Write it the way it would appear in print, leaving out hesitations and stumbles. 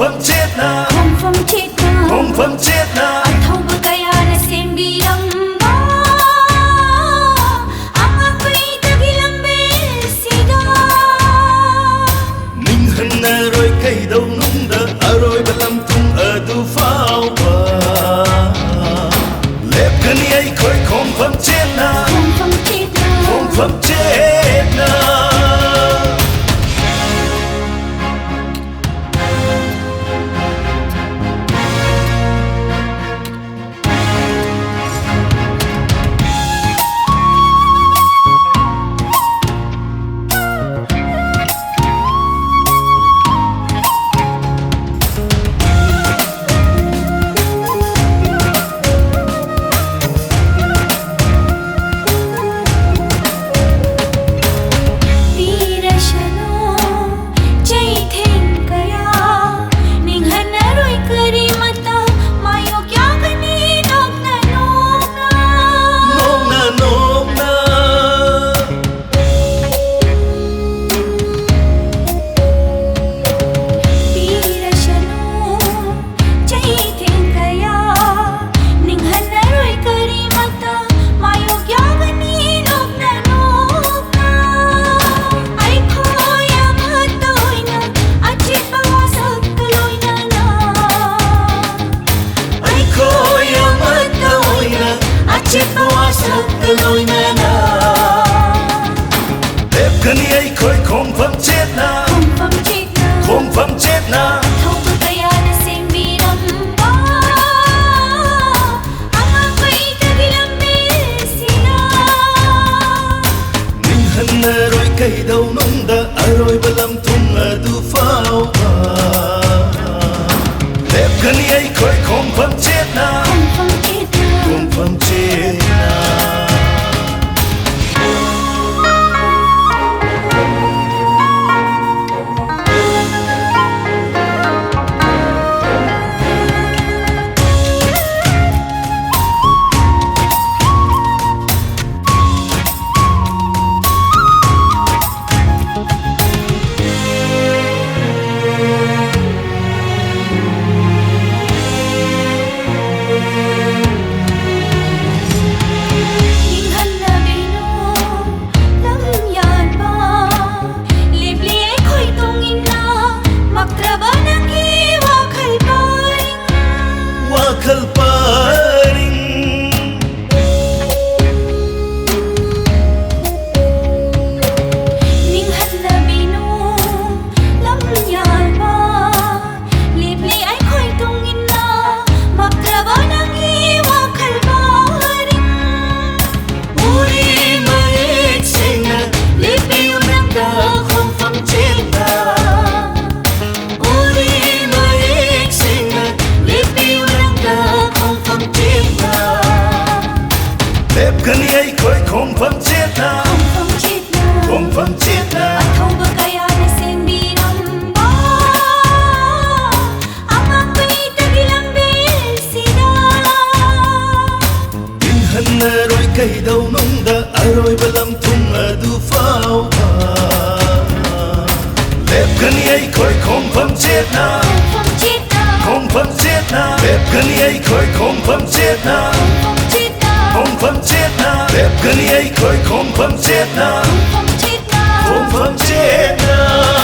phẩm chết na hồng phẩm chết na Athauba kaya na sembiramba ang ako'y tagilambil sida mình hân na rồi cây đầu nung đã rồi ba lâm tung ở tu phao ba lép gần ấy khơi hồng phẩm chết na hồng phẩm chết na lối na na đẹp gần ấy khơi không phẩm chết na không phẩm chết na Athauba kaya na sembiramba ang ako'y tagilambil sida mình hân na rồi cây đầu nung đã rồi ba lâm tung ở tu phao ba đẹp gần ấy khơi không phẩm chết na không phẩm chết na gần ấy khơi không phẩm chết na không phẩm chết na Athauba kaya na sembiramba ang ako'y tagilambil sida mình hân na rồi cây đầu nung đã rồi ba lâm tung ở tu phao ba đẹp gần ấy khơi không phẩm chết na không phẩm chết na đẹp gần ấy khơi không phẩm chết na không phẩm chết na đẹp gần ấy khơi không phẩm chết na không phẩm chết na